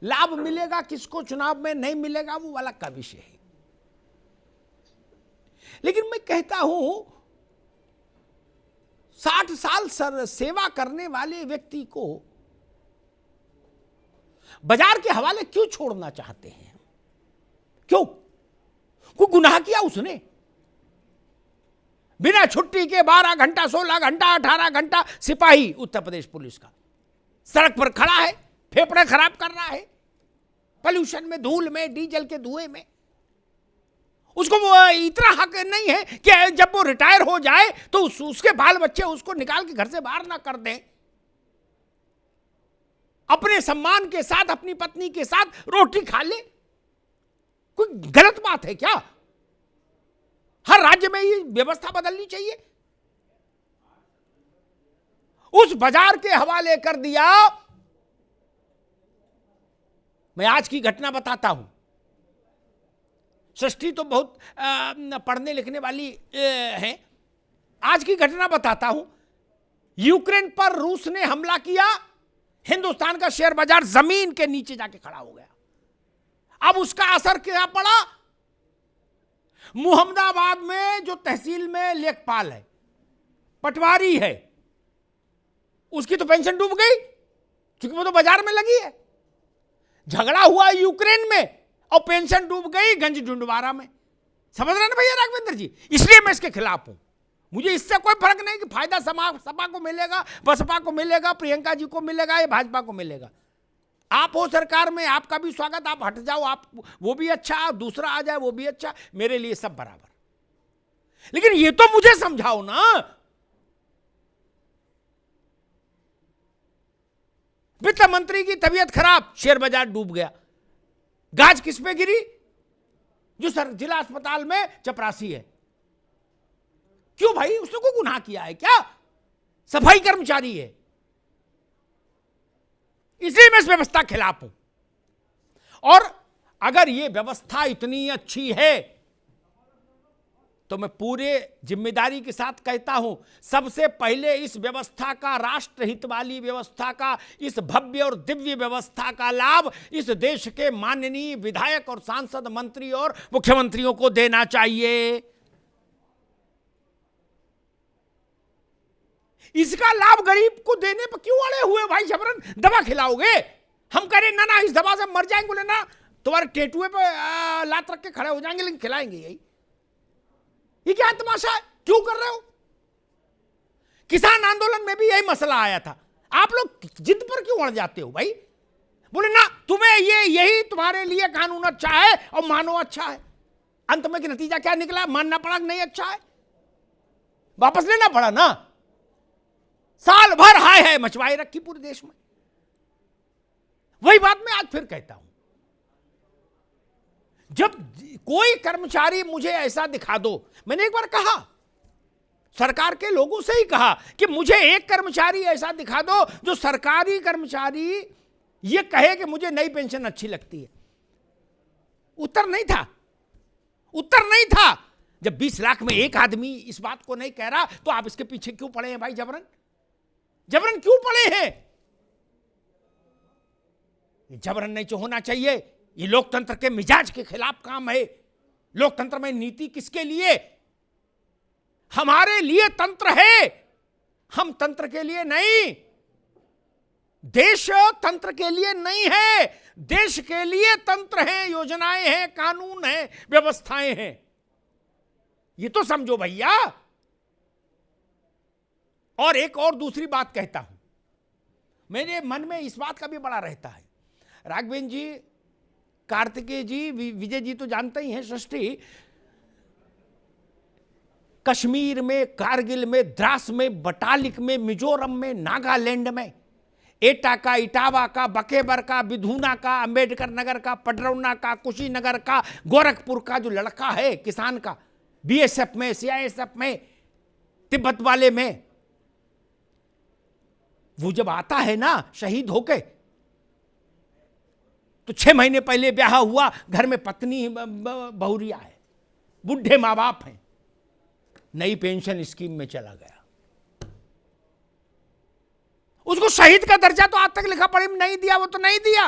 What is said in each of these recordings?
लाभ मिलेगा किसको चुनाव में नहीं मिलेगा वो अलग का विषय है। लेकिन मैं कहता हूं 60 साल सेवा करने वाले व्यक्ति को बाजार के हवाले क्यों छोड़ना चाहते हैं? क्यों? कोई गुनाह किया उसने? बिना छुट्टी के 12 घंटा 16 घंटा 18 घंटा सिपाही उत्तर प्रदेश पुलिस का सड़क पर खड़ा है, फेफड़े खराब कर रहा है, पॉल्यूशन में, धूल में, डीजल के धुएं में। उसको वो इतना हक नहीं है कि जब वो रिटायर हो जाए तो उसके बाल बच्चे उसको निकाल के घर से बाहर ना कर दें। अपने सम्मान के साथ अपनी पत्नी के साथ रोटी खा ले। कोई गलत बात है क्या? हर राज्य में ये व्यवस्था बदलनी चाहिए। उस बाजार के हवाले कर दिया। मैं आज की घटना बताता हूं। सृष्टि तो बहुत पढ़ने लिखने वाली है। आज की घटना बताता हूं। यूक्रेन पर रूस ने हमला किया, हिंदुस्तान का शेयर बाजार जमीन के नीचे जाके खड़ा हो गया। अब उसका असर क्या पड़ा? मुहम्मदाबाद में जो तहसील में लेखपाल है, पटवारी है, उसकी तो पेंशन डूब गई क्योंकि वो तो बाजार में लगी है। झगड़ा हुआ यूक्रेन में और पेंशन डूब गई गंज डुंडवारा में। समझ रहे ना भैया राघवेंद्र जी? इसलिए मैं इसके खिलाफ हूं। मुझे इससे कोई फर्क नहीं कि फायदा सपा को मिलेगा, बसपा को मिलेगा, प्रियंका जी को मिलेगा या भाजपा को मिलेगा। आप हो सरकार में, आपका भी स्वागत। आप हट जाओ, आप वो भी अच्छा, दूसरा आ जाए वो भी अच्छा, मेरे लिए सब बराबर। लेकिन ये तो मुझे समझाओ ना, वित्त मंत्री की तबीयत खराब, शेयर बाजार डूब गया। गाज किस पे गिरी? जो जिला अस्पताल में चपरासी है। क्यों भाई? उसने कोई गुनाह किया है क्या? सफाई कर्मचारी है। इसलिए मैं इस व्यवस्था के खिलाफ हूं। और अगर यह व्यवस्था इतनी अच्छी है तो मैं पूरे जिम्मेदारी के साथ कहता हूं, सबसे पहले इस व्यवस्था का, राष्ट्रहित वाली व्यवस्था का, इस भव्य और दिव्य व्यवस्था का लाभ इस देश के माननीय विधायक और सांसद, मंत्री और मुख्यमंत्रियों को देना चाहिए। इसका लाभ गरीब को देने पर क्यों अड़े हुए भाई? जबरन दवा खिलाओगे? हम कह रहे ना ना इस दवा से मर जाएंगे, बोले ना तुम्हारे टेटुए पे लात रख के खड़े हो जाएंगे, लेकिन खिलाएंगे। यही ये क्या तमाशा है? क्यों कर रहे हो? किसान आंदोलन में भी यही मसला आया था। आप लोग जिद पर क्यों अड़ जाते हो भाई? बोले ना तुम्हें यही तुम्हारे लिए कानून अच्छा है और मानो अच्छा है। अंत में कि नतीजा क्या निकला? मानना पड़ा नहीं अच्छा है, वापस लेना पड़ा ना। साल भर हाय है मचवाई रखी पूरे देश में। वही बात मैं आज फिर कहता हूं। जब कोई कर्मचारी मुझे ऐसा दिखा दो, मैंने एक बार कहा, सरकार के लोगों से ही कहा कि मुझे एक कर्मचारी ऐसा दिखा दो जो सरकारी कर्मचारी ये कहे कि मुझे नई पेंशन अच्छी लगती है। उत्तर नहीं था। उत्तर नहीं था। जब 20 लाख में एक आदमी इस बात को नहीं कह रहा तो आप इसके पीछे क्यों पड़े हैं भाई? जबरन जबरन क्यों पड़े हैं? जबरन नहीं होना चाहिए। ये लोकतंत्र के मिजाज के खिलाफ काम है। लोकतंत्र में नीति किसके लिए? हमारे लिए तंत्र है, हम तंत्र के लिए नहीं। देश तंत्र के लिए नहीं है, देश के लिए तंत्र है, योजनाएं हैं, कानून हैं, व्यवस्थाएं हैं। ये तो समझो भैया। और एक और दूसरी बात कहता हूं, मेरे मन में इस बात का भी बड़ा रहता है। राघवेंद्र जी, कार्तिकेय जी, विजय जी तो जानते ही हैं। सृष्टि कश्मीर में, कारगिल में, द्रास में, बटालिक में, मिजोरम में, नागालैंड में, एटा का, इटावा का, बकेबर का, बिधूना का, अंबेडकर नगर का, पडरौना का, कुशीनगर का, गोरखपुर का जो लड़का है किसान का, बीएसएफ में, सीआईएसएफ में, तिब्बत वाले में, वो जब आता है ना शहीद होके, तो 6 महीने पहले ब्याह हुआ, घर में पत्नी बहुरिया है, बुढ़े माँ बाप हैं, नई पेंशन स्कीम में चला गया। उसको शहीद का दर्जा तो आज तक लिखा पढ़ी में नहीं दिया, वो तो नहीं दिया।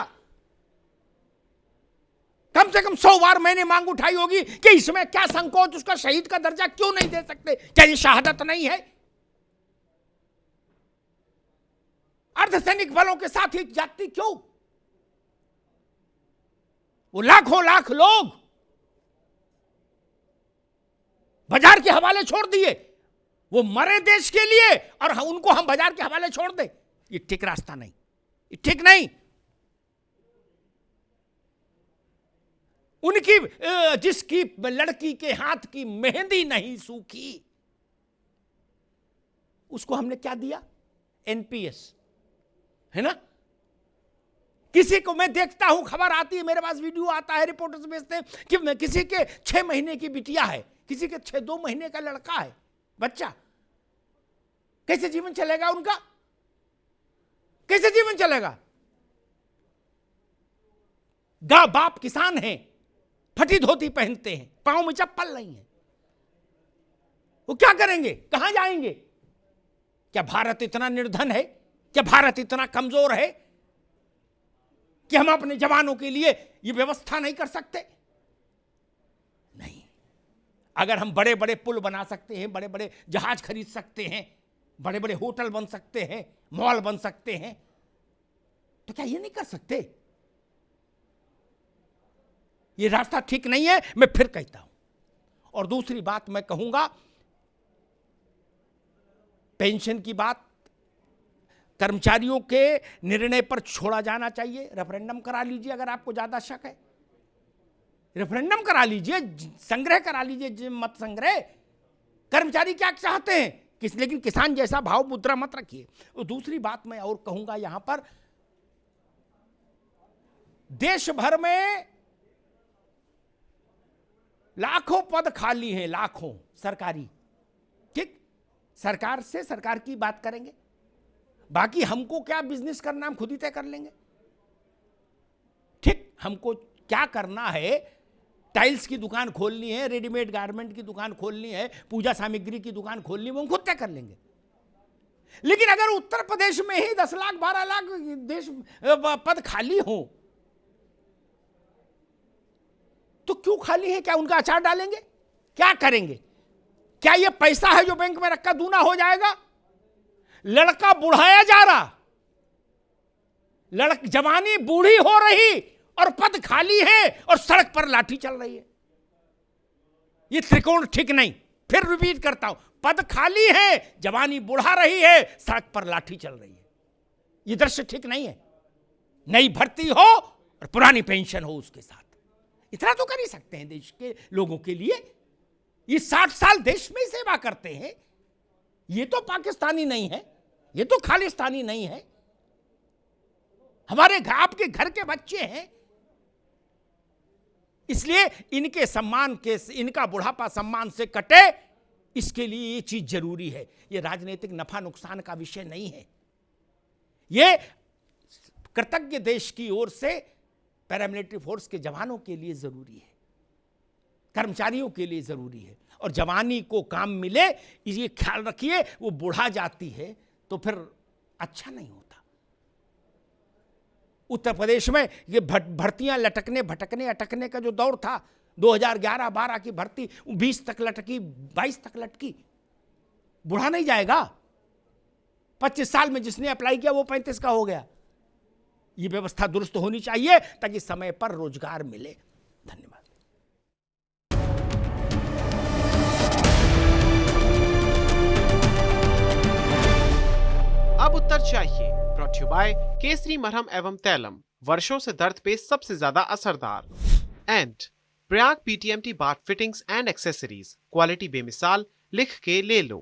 कम 100 बार मैंने मांग उठाई होगी कि इसमें क्या संकोच, उसका शहीद का दर्जा क्यों नहीं दे सकते? क्या ये शहादत नहीं है? अर्धसैनिक बलों के साथ ही जाती क्यों? वो लाखों लाख लोग बाजार के हवाले छोड़ दिए, वो मरे देश के लिए, और उनको हम बाजार के हवाले छोड़ दें? ये ठीक रास्ता नहीं, ये ठीक नहीं। उनकी जिसकी लड़की के हाथ की मेहंदी नहीं सूखी, उसको हमने क्या दिया? एनपीएस, है ना? किसी को मैं देखता हूं, खबर आती है मेरे पास, वीडियो आता है, रिपोर्टर्स भेजते हैं कि किसी के 6 महीने की बिटिया है, किसी के 2 महीने का लड़का है, बच्चा। कैसे जीवन चलेगा उनका? कैसे जीवन चलेगा? बाप किसान है, फटी धोती पहनते हैं, पांव में चप्पल नहीं है, वो क्या करेंगे? कहां जाएंगे? क्या भारत इतना निर्धन है? क्या भारत इतना कमजोर है कि हम अपने जवानों के लिए यह व्यवस्था नहीं कर सकते? नहीं। अगर हम बड़े बड़े पुल बना सकते हैं, बड़े बड़े जहाज खरीद सकते हैं, बड़े बड़े होटल बन सकते हैं, मॉल बन सकते हैं, तो क्या ये नहीं कर सकते? ये रास्ता ठीक नहीं है, मैं फिर कहता हूं। और दूसरी बात मैं कहूंगा, पेंशन की बात कर्मचारियों के निर्णय पर छोड़ा जाना चाहिए। रेफरेंडम करा लीजिए अगर आपको ज्यादा शक है, रेफरेंडम करा लीजिए, संग्रह करा लीजिए, मत संग्रह। कर्मचारी क्या चाहते हैं लेकिन किसान जैसा भाव मुद्रा मत रखिए। और दूसरी बात मैं और कहूंगा, यहां पर देश भर में लाखों पद खाली हैं, लाखों सरकारी। ठीक, सरकार से सरकार की बात करेंगे, बाकी हमको क्या बिजनेस करना हम खुद ही तय कर लेंगे। ठीक, हमको क्या करना है, टाइल्स की दुकान खोलनी है, रेडीमेड गारमेंट की दुकान खोलनी है, पूजा सामग्री की दुकान खोलनी है, वो हम खुद तय कर लेंगे। लेकिन अगर उत्तर प्रदेश में ही 10 लाख 12 लाख देश पद खाली हो, तो क्यों खाली है? क्या उनका अचार डालेंगे? क्या करेंगे? क्या ये पैसा है जो बैंक में रखा दूना हो जाएगा? लड़का बुढ़ाया जा रहा, जवानी बूढ़ी हो रही और पद खाली है और सड़क पर लाठी चल रही है। ये त्रिकोण ठीक नहीं। फिर रिपीट करता हूं, पद खाली है, जवानी बुढ़ा रही है, सड़क पर लाठी चल रही है। ये दृश्य ठीक नहीं है। नई भर्ती हो और पुरानी पेंशन हो उसके साथ, इतना तो कर ही सकते हैं देश के लोगों के लिए। ये 60 साल देश में सेवा करते हैं, ये तो पाकिस्तानी नहीं है, ये तो खालिस्तानी नहीं है, हमारे आपके घर के बच्चे हैं। इसलिए इनके सम्मान के, इनका बुढ़ापा सम्मान से कटे, इसके लिए ये चीज जरूरी है। ये राजनीतिक नफा नुकसान का विषय नहीं है, ये कृतज्ञ देश की ओर से पैरामिलिट्री फोर्स के जवानों के लिए जरूरी है, कर्मचारियों के लिए जरूरी है। और जवानी को काम मिले, ये ख्याल रखिए, वो बुढ़ा जाती है तो फिर अच्छा नहीं होता। उत्तर प्रदेश में ये भर्तियां लटकने भटकने अटकने का जो दौर था, 2011-12 की भर्ती 20 तक लटकी, 22 तक लटकी, बुढ़ा नहीं जाएगा। 25 साल में जिसने अप्लाई किया वो 35 का हो गया। ये व्यवस्था दुरुस्त होनी चाहिए ताकि समय पर रोजगार मिले। धन्यवाद। अब उत्तर चाहिए, ब्रॉट यू बाय केसरी मरहम एवं तैलम, वर्षों से दर्द पे सबसे ज्यादा असरदार। And Prayag PTMT bath fittings and accessories, quality बेमिसाल, लिख के ले लो।